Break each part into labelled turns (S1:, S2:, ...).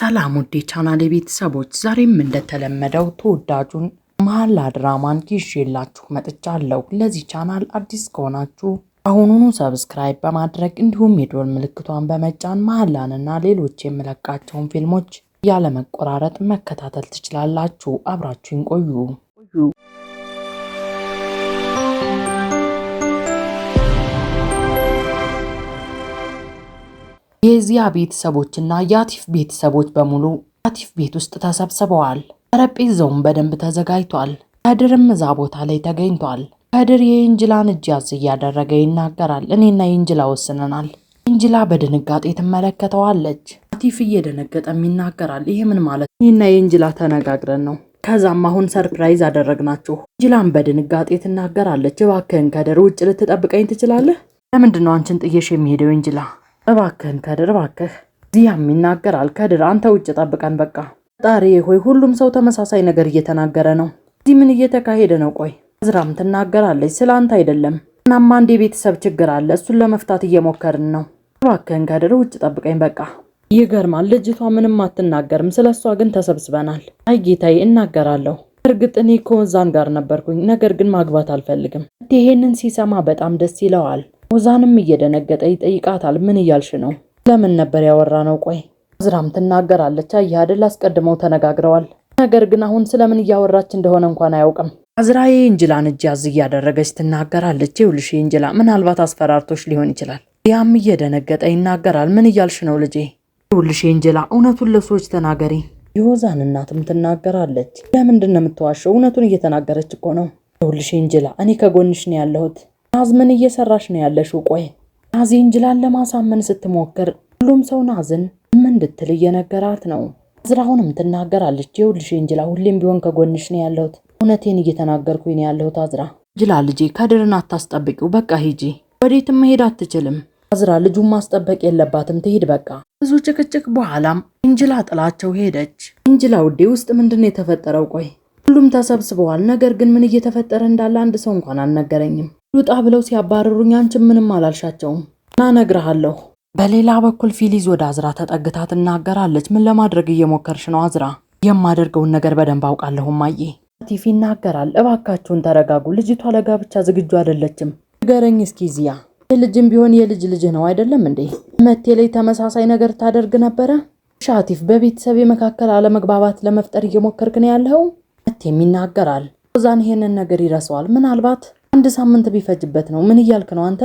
S1: ሰላም ውዴ ቻናሌ ቤተሰቦች ዛሬም እንደተለመደው ተወዳጁን መሐላ ድራማን ይዤላችሁ መጥቻለሁ። ለዚህ ቻናል አዲስ ከሆናችሁ አሁኑኑ ሰብስክራይብ በማድረግ እንዲሁም የደወል ምልክቷን በመጫን መሐላንና ሌሎች የምለቃቸውን ፊልሞች ያለ መቆራረጥ መከታተል ትችላላችሁ። አብራችሁን ቆዩ። የዚያ ቤተሰቦችና የአቲፍ ቤተሰቦች በሙሉ አቲፍ ቤት ውስጥ ተሰብስበዋል። ጠረጴዛውም በደንብ ተዘጋጅቷል። ከድርም እዛ ቦታ ላይ ተገኝቷል። ከድር የእንጅላን እጅ ያዝ እያደረገ ይናገራል። እኔና የእንጅላ ወስነናል። እንጅላ በድንጋጤ ትመለከተዋለች። አቲፍ እየደነገጠም ይናገራል። ይሄ ምን ማለት? እኔና የእንጅላ ተነጋግረን ነው። ከዛም አሁን ሰርፕራይዝ አደረግናችሁ። እንጅላም በድንጋጤ ትናገራለች። እባክህን ከድር ውጭ ልትጠብቀኝ ትችላለህ? ለምንድን ነው አንቺን ጥየሽ የሚሄደው? እንጅላ እባክህን ከድር እባክህ። ዚያም ይናገራል። ከድር አንተ ውጭ ጠብቀን በቃ። ፈጣሪ ሆይ ሁሉም ሰው ተመሳሳይ ነገር እየተናገረ ነው። እዚህ ምን እየተካሄደ ነው? ቆይ አዝራም ትናገራለች። ስለ አንተ አይደለም። እናማ አንድ የቤተሰብ ችግር አለ። እሱን ለመፍታት እየሞከርን ነው። እባክህን ከድር ውጭ ጠብቀኝ በቃ። ይገርማል። ልጅቷ ምንም አትናገርም። ስለሷ ግን ተሰብስበናል። አይ ጌታዬ እናገራለሁ። እርግጥ እኔ ከወዛን ጋር ነበርኩኝ፣ ነገር ግን ማግባት አልፈልግም። ይሄንን ሲሰማ በጣም ደስ ይለዋል። ወዛንም እየደነገጠ ይጠይቃታል። ምን እያልሽ ነው? ለምን ነበር ያወራነው? ቆይ አዝራም ትናገራለች። አየህ አይደል አስቀድመው ተነጋግረዋል። ነገር ግን አሁን ስለምን እያወራች እንደሆነ እንኳን አያውቅም። አዝራዬ እንጅላን እጅ ያዝ እያደረገች ትናገራለች። ይኸውልሽ እንጅላ ምናልባት አስፈራርቶሽ ሊሆን ይችላል። ያም እየደነገጠ ይናገራል። ምን እያልሽ ነው ልጄ? ይኸውልሽ እንጅላ እውነቱን ለሰዎች ተናገሪ። የወዛን እናትም ትናገራለች። ለምንድን ነው የምትዋሸው? እውነቱን እየተናገረች እኮ ነው። ይኸውልሽ እንጅላ እኔ ከጎንሽ ነው ያለሁት። ናዝ ምን እየሰራሽ ነው ያለሽው? ቆይ ናዝ እንጅላን ለማሳመን ስትሞክር ሁሉም ሰው ናዝን ምን እንድትል እየነገራት ነው። አዝራውንም ትናገራለች። ይኸውልሽ እንጅላ ሁሌም ቢሆን ከጎንሽ ነው ያለሁት። እውነቴን እየተናገርኩኝ ነው ያለሁት። አዝራ እንጅላ ልጄ ከድርን አታስጠብቂው በቃ ሂጂ። ወዴትም መሄድ አትችልም። አዝራ ልጁን ማስጠበቅ የለባትም ትሄድ በቃ። ብዙ ጭቅጭቅ በኋላም እንጅላ ጥላቸው ሄደች። እንጅላ ውዴ ውስጥ ምንድነው የተፈጠረው? ቆይ ሁሉም ተሰብስበዋል። ነገር ግን ምን እየተፈጠረ እንዳለ አንድ ሰው እንኳን አልነገረኝም። ሉጣ ብለው ሲያባረሩኝ አንቺም ምንም አላልሻቸውም እና እነግርሃለሁ። በሌላ በኩል ፊሊዝ ወደ አዝራ ተጠግታ ትናገራለች። ምን ለማድረግ እየሞከርሽ ነው? አዝራ የማደርገውን ነገር በደንብ አውቃለሁ ማዬ። አቲፍ ይናገራል። እባካችሁን ተረጋጉ። ልጅቷ ለጋብቻ ዝግጁ አይደለችም። ንገረኝ እስኪ ዚያ፣ የልጅም ቢሆን የልጅ ልጅ ነው አይደለም እንዴ? መቴ ላይ ተመሳሳይ ነገር ታደርግ ነበረ። ሻቲፍ በቤተሰብ መካከል አለመግባባት ለመፍጠር እየሞከርክ ነው ያለው። መቴም ይናገራል። ወዛን ይሄንን ነገር ይረሳዋል። ምናልባት አንድ ሳምንት ቢፈጅበት ነው። ምን እያልክ ነው አንተ?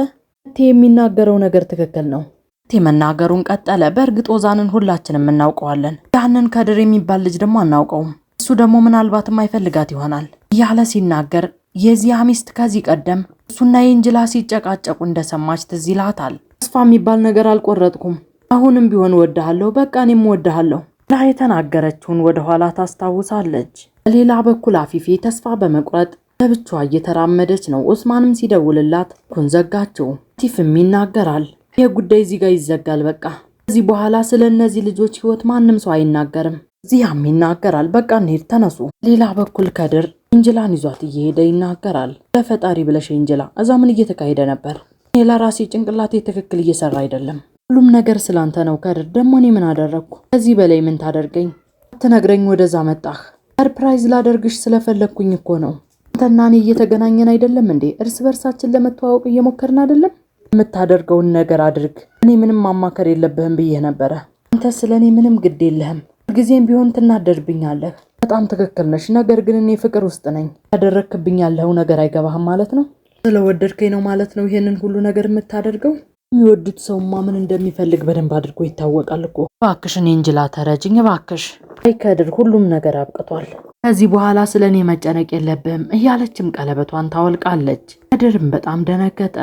S1: የሚናገረው ነገር ትክክል ነው። መናገሩን ቀጠለ። በእርግጥ ወዛንን ሁላችንም እናውቀዋለን። ያንን ከድር የሚባል ልጅ ደግሞ አናውቀውም። እሱ ደግሞ ምናልባትም አይፈልጋት ይሆናል እያለ ሲናገር የዚያ ሚስት ከዚህ ቀደም እሱና የእንጅላ ሲጨቃጨቁ እንደሰማች ትዝ ይላታል። ተስፋ የሚባል ነገር አልቆረጥኩም። አሁንም ቢሆን ወድሃለሁ፣ በቃ እኔም ወድሃለሁ ብላ የተናገረችውን ወደኋላ ታስታውሳለች። በሌላ በኩል አፊፌ ተስፋ በመቁረጥ ለብቻዋ እየተራመደች ነው። ኡስማንም ሲደውልላት ኮንዘጋቸው። አቲፍም ይናገራል። ይህ ጉዳይ እዚህ ጋር ይዘጋል በቃ። ከዚህ በኋላ ስለ እነዚህ ልጆች ህይወት ማንም ሰው አይናገርም። ዚያም ይናገራል። በቃ እንሂድ ተነሱ። ሌላ በኩል ከድር እንጅላን ይዟት እየሄደ ይናገራል። ለፈጣሪ ብለሽ እንጅላ፣ እዛ ምን እየተካሄደ ነበር? እኔ ለራሴ ጭንቅላቴ ትክክል እየሰራ አይደለም። ሁሉም ነገር ስላንተ ነው ከድር። ደግሞ እኔ ምን አደረግኩ? ከዚህ በላይ ምን ታደርገኝ? አትነግረኝ ወደዛ መጣህ? ሰርፕራይዝ ላደርግሽ ስለፈለግኩኝ እኮ ነው። አንተና እኔ እየተገናኘን አይደለም እንዴ? እርስ በርሳችን ለመተዋወቅ እየሞከርን አይደለም? የምታደርገውን ነገር አድርግ። እኔ ምንም ማማከር የለብህም ብዬ ነበረ። አንተ ስለኔ ምንም ግድ የለህም። ጊዜም ቢሆን ትናደርብኛለህ። በጣም ትክክል ነሽ። ነገር ግን እኔ ፍቅር ውስጥ ነኝ። ያደረክብኝ ያለው ነገር አይገባህም ማለት ነው? ስለወደድከኝ ነው ማለት ነው ይሄንን ሁሉ ነገር የምታደርገው? የሚወዱት ሰውማ ምን እንደሚፈልግ በደንብ አድርጎ ይታወቃል እኮ። እባክሽ እኔ እንጅላ ተረጅኝ እባክሽ። አይ ከድር ሁሉም ነገር አብቅቷል። ከዚህ በኋላ ስለኔ መጨነቅ የለብህም እያለችም ቀለበቷን ታወልቃለች። ከድርም በጣም ደነገጠ።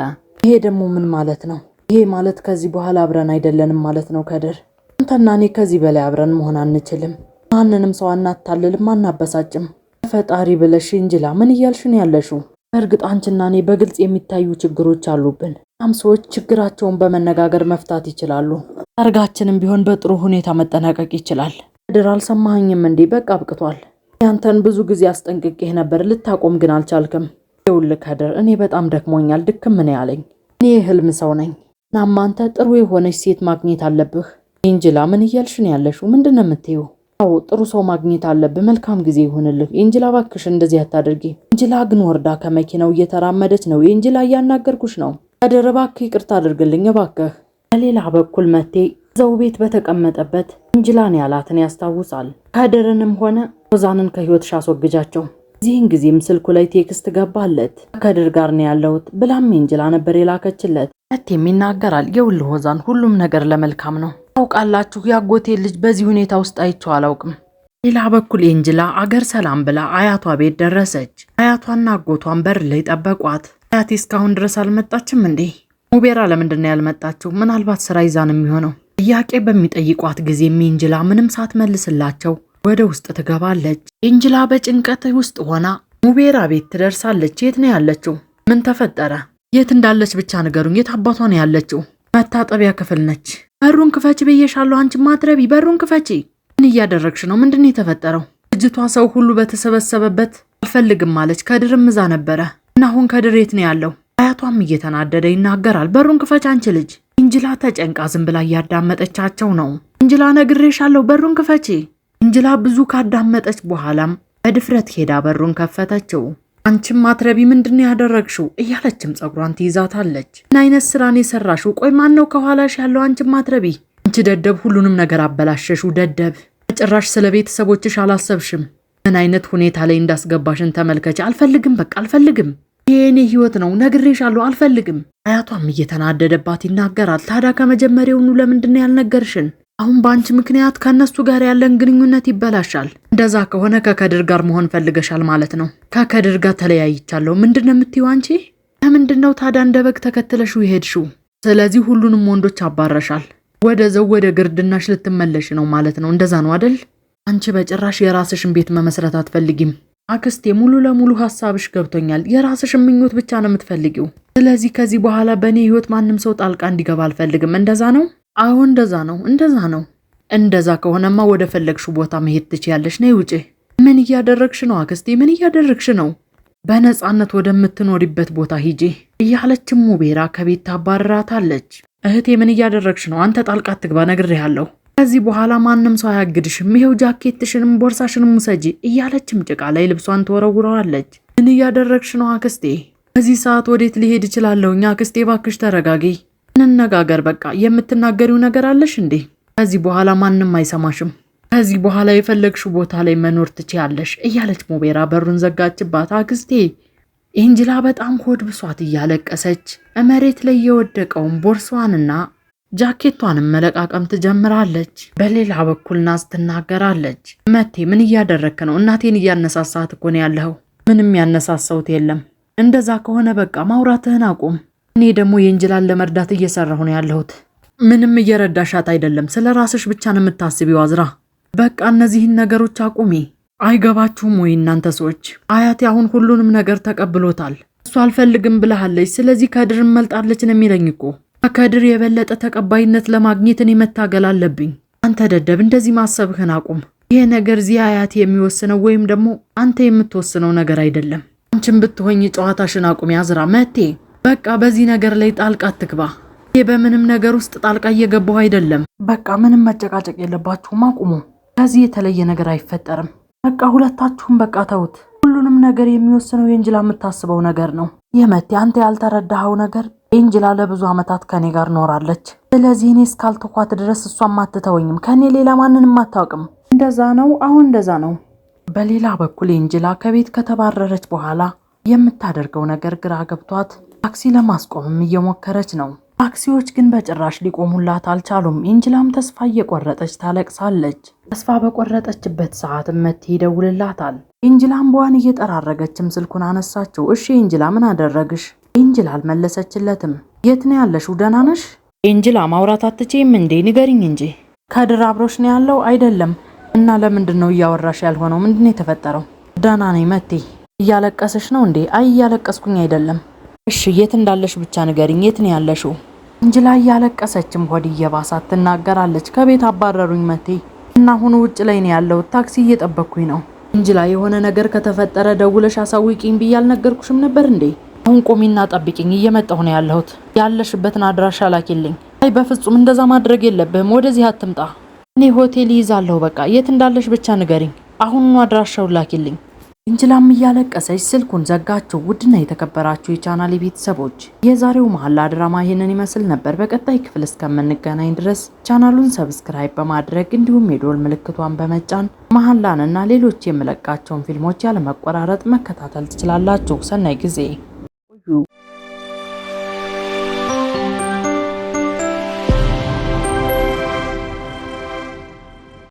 S1: ይሄ ደግሞ ምን ማለት ነው? ይሄ ማለት ከዚህ በኋላ አብረን አይደለንም ማለት ነው ከድር። አንተና እኔ ከዚህ በላይ አብረን መሆን አንችልም። ማንንም ሰው አናታልልም፣ አናበሳጭም። ፈጣሪ ብለሽ እንጅላ ምን እያልሽ ነው ያለሽው? በእርግጥ አንቺና እኔ በግልጽ የሚታዩ ችግሮች አሉብን። ሰዎች ችግራቸውን በመነጋገር መፍታት ይችላሉ። ሰርጋችንም ቢሆን በጥሩ ሁኔታ መጠናቀቅ ይችላል። ከድር አልሰማኸኝም እንዴ? በቃ አብቅቷል። ያንተን ብዙ ጊዜ አስጠንቅቄህ ነበር፣ ልታቆም ግን አልቻልክም። ይኸውልህ ከድር እኔ በጣም ደክሞኛል፣ ድክም ነው ያለኝ። እኔ የህልም ሰው ነኝ። እናም አንተ ጥሩ የሆነች ሴት ማግኘት አለብህ። ኤንጅላ ምን እያልሽ ነው ያለሽው? ምንድነው የምትይው? አዎ ጥሩ ሰው ማግኘት አለብህ። መልካም ጊዜ ይሁንልህ። ኤንጅላ እባክሽ እንደዚህ አታድርጊ። ኤንጅላ ግን ወርዳ ከመኪናው እየተራመደች ነው። ኤንጅላ እያናገርኩሽ ነው። ከድር እባክህ ይቅርታ አድርግልኝ እባክህ። በሌላ በኩል መቴ እዛው ቤት በተቀመጠበት ኤንጅላን ያላትን ያስታውሳል። ከድርንም ሆነ ሮዛንን ከህይወትሽ አስወግጃቸው። እዚህን ጊዜም ስልኩ ላይ ቴክስት ገባለት። ከድር ጋር ነው ያለሁት ብላም ኤንጅላ ነበር የላከችለት። መቴም ይናገራል። የውልህ ሮዛን ሁሉም ነገር ለመልካም ነው። ታውቃላችሁ ያጎቴ ልጅ በዚህ ሁኔታ ውስጥ አይቼው አላውቅም። ሌላ በኩል ኤንጅላ አገር ሰላም ብላ አያቷ ቤት ደረሰች። አያቷና አጎቷን በር ላይ ጠበቋት። አያቴ እስካሁን ድረስ አልመጣችም እንዴ? ሙቤራ ለምንድን ነው ያልመጣችው? ምናልባት ስራ ይዛን የሚሆነው ጥያቄ በሚጠይቋት ጊዜ ኤንጅላ ምንም ሳትመልስላቸው ወደ ውስጥ ትገባለች። ኤንጅላ በጭንቀት ውስጥ ሆና ሙቤራ ቤት ትደርሳለች። የት ነው ያለችው? ምን ተፈጠረ? የት እንዳለች ብቻ ንገሩኝ። የት አባቷ ነው ያለችው? መታጠቢያ ክፍል ነች። በሩን ክፈች ብዬሻለሁ። አንቺ ማትረቢ በሩን ክፈቺ። ምን እያደረግሽ ነው? ምንድነው የተፈጠረው? ልጅቷ ሰው ሁሉ በተሰበሰበበት አልፈልግም ማለች። ከድርም እዛ ነበረ እና አሁን ከድር የት ነው ያለው? አያቷም እየተናደደ ይናገራል። በሩን ክፈች አንቺ ልጅ። ኤንጅላ ተጨንቃ ዝም ብላ እያዳመጠቻቸው ነው። ኤንጅላ ነግሬሻለሁ በሩን ክፈቺ። ኤንጅላ ብዙ ካዳመጠች በኋላም በድፍረት ሄዳ በሩን ከፈተችው። አንቺም ማትረቢ ምንድነው ያደረግሽው? እያለችም ጸጉሯን ትይዛታለች። ምን አይነት ስራን የሰራሽው? ቆይ ማን ነው ከኋላሽ ያለው? አንቺም ማትረቢ፣ አንቺ ደደብ፣ ሁሉንም ነገር አበላሸሽው ደደብ። በጭራሽ ስለ ቤተሰቦችሽ አላሰብሽም። ምን አይነት ሁኔታ ላይ እንዳስገባሽን ተመልከች። አልፈልግም፣ በቃ አልፈልግም። የኔ ህይወት ነው ነግሬሻለሁ፣ አልፈልግም። አያቷም እየተናደደባት ይናገራል። ታዲያ ከመጀመሪያውኑ ለምንድነው ያልነገርሽን? አሁን በአንቺ ምክንያት ከነሱ ጋር ያለን ግንኙነት ይበላሻል። እንደዛ ከሆነ ከከድር ጋር መሆን ፈልገሻል ማለት ነው። ከከድር ጋር ተለያይቻለሁ። ምንድነው የምትይው አንቺ? ለምንድነው ታዲያ እንደ በግ ተከትለሽው ይሄድሽው? ስለዚህ ሁሉንም ወንዶች አባረሻል። ወደ ግርድናሽ ልትመለሽ ነው ማለት ነው። እንደዛ ነው አይደል? አንቺ በጭራሽ የራስሽን ቤት መመስረት አትፈልጊም። አክስቴ ሙሉ ለሙሉ ሐሳብሽ ገብቶኛል። የራስሽን ምኞት ብቻ ነው የምትፈልጊው። ስለዚህ ከዚህ በኋላ በእኔ ህይወት ማንም ሰው ጣልቃ እንዲገባ አልፈልግም። እንደዛ ነው? አዎ እንደዛ ነው። እንደዛ ከሆነማ ወደ ፈለግሽው ቦታ መሄድ ትችያለሽ። ነይ ውጪ። ምን እያደረግሽ ነው አክስቴ? ምን እያደረግሽ ነው? በነጻነት ወደምትኖሪበት ቦታ ሂጂ እያለችም ሙቤራ ከቤት ታባርራታለች። እህቴ ምን እያደረግሽ ነው? አንተ ጣልቃ አትግባ ነግሬሃለሁ። ከዚህ በኋላ ማንም ሰው አያግድሽም። ይሄው ጃኬትሽንም ቦርሳሽንም ውሰጂ እያለችም ጭቃ ላይ ልብሷን ትወረውረዋለች። ምን እያደረግሽ ነው አክስቴ? በዚህ ሰዓት ወዴት ሊሄድ ይችላለሁኝ? አክስቴ ባክሽ ተረጋጊ፣ እንነጋገር። በቃ የምትናገሪው ነገር አለሽ እንዴ? ከዚህ በኋላ ማንም አይሰማሽም። ከዚህ በኋላ የፈለግሽው ቦታ ላይ መኖር ትችያለሽ እያለች ሙቤራ በሩን ዘጋችባት። አክስቴ ኤንጅላ በጣም ሆድ ብሷት እያለቀሰች መሬት ላይ የወደቀውን ቦርሷንና ጃኬቷንም መለቃቀም ትጀምራለች። በሌላ በኩል ናዝ ትናገራለች። መቴ ምን እያደረክ ነው? እናቴን እያነሳሳት እኮ ነው ያለኸው። ምንም ያነሳሳውት የለም። እንደዛ ከሆነ በቃ ማውራትህን አቁም። እኔ ደግሞ ኤንጅላን ለመርዳት እየሰራሁ ነው ያለሁት። ምንም እየረዳሻት አይደለም። ስለ ራስሽ ብቻ ነው የምታስቢው አዝራ። በቃ እነዚህን ነገሮች አቁሚ። አይገባችሁም ወይ እናንተ ሰዎች? አያቴ አሁን ሁሉንም ነገር ተቀብሎታል። እሱ አልፈልግም ብለሃለች። ስለዚህ ከድርም መልጣለች ነው የሚለኝ እኮ። ከድር የበለጠ ተቀባይነት ለማግኘት እኔ መታገል አለብኝ። አንተ ደደብ እንደዚህ ማሰብህን አቁም። ይሄ ነገር ዚህ አያቴ የሚወስነው ወይም ደግሞ አንተ የምትወስነው ነገር አይደለም። አንቺም ብትሆኝ ጨዋታሽን አቁም ያዝራ። መቴ በቃ በዚህ ነገር ላይ ጣልቃ አትግባ። ይሄ በምንም ነገር ውስጥ ጣልቃ እየገባሁ አይደለም። በቃ ምንም መጨቃጨቅ የለባችሁም፣ አቁሙ። ከዚህ የተለየ ነገር አይፈጠርም። በቃ ሁለታችሁም በቃ ተውት። ሁሉንም ነገር የሚወስነው ኤንጅላ የምታስበው ነገር ነው። የመቴ አንተ ያልተረዳኸው ነገር ኤንጅላ ለብዙ ዓመታት ከኔ ጋር ኖራለች። ስለዚህ እኔ እስካልተኳት ድረስ እሷም አትተወኝም። ከኔ ሌላ ማንንም አታውቅም። እንደዛ ነው? አሁን እንደዛ ነው። በሌላ በኩል ኤንጅላ ከቤት ከተባረረች በኋላ የምታደርገው ነገር ግራ ገብቷት ታክሲ ለማስቆምም እየሞከረች ነው። ታክሲዎች ግን በጭራሽ ሊቆሙላት አልቻሉም። ኤንጅላም ተስፋ እየቆረጠች ታለቅሳለች። ተስፋ በቆረጠችበት ሰዓት መቴ ይደውልላታል። ኤንጅላም በዋን እየጠራረገችም ስልኩን አነሳችው። እሺ ኤንጅላ ምን አደረግሽ? ኤንጅላ አልመለሰችለትም። የት ነው ያለሽው? ደህና ነሽ? ኤንጅላ ማውራት አትችይም እንዴ? ንገሪኝ እንጂ። ከድር አብሮሽ ነው ያለው? አይደለም። እና ለምንድን ነው እያወራሽ ያልሆነው? ምንድነው የተፈጠረው? ደህና ነኝ መቴ። እያለቀሰሽ ነው እንዴ? አይ እያለቀስኩኝ አይደለም። እሺ የት እንዳለሽ ብቻ ንገሪኝ። የት ነው ያለሽው? ኤንጅላ እያለቀሰችም ሆድ እየባሳት ትናገራለች። ከቤት አባረሩኝ መቴ እና አሁን ውጭ ላይ ነው ያለው። ታክሲ እየጠበቅኩኝ ነው። ኤንጅላ የሆነ ነገር ከተፈጠረ ደውለሽ አሳውቂኝ ብዬ አልነገርኩሽም ነበር እንዴ? አሁን ቆሚና ጠብቂኝ፣ እየመጣሁ ነው ያለሁት። ያለሽበትን አድራሻ ላኪልኝ። አይ በፍጹም እንደዛ ማድረግ የለብህም። ወደዚህ አትምጣ። እኔ ሆቴል ይይዛለሁ። በቃ የት እንዳለሽ ብቻ ንገሪኝ። አሁኑኑ አድራሻውን ላኪልኝ። እንጅላም እያለቀሰች ስልኩን ዘጋችው። ውድና የተከበራችሁ የቻናሌ ቤተሰቦች የዛሬው መሐላ ድራማ ይህንን ይመስል ነበር። በቀጣይ ክፍል እስከምንገናኝ ድረስ ቻናሉን ሰብስክራይብ በማድረግ እንዲሁም የደወል ምልክቷን በመጫን መሐላንና ሌሎች የምለቃቸውን ፊልሞች ያለመቆራረጥ መከታተል ትችላላችሁ። ሰናይ ጊዜ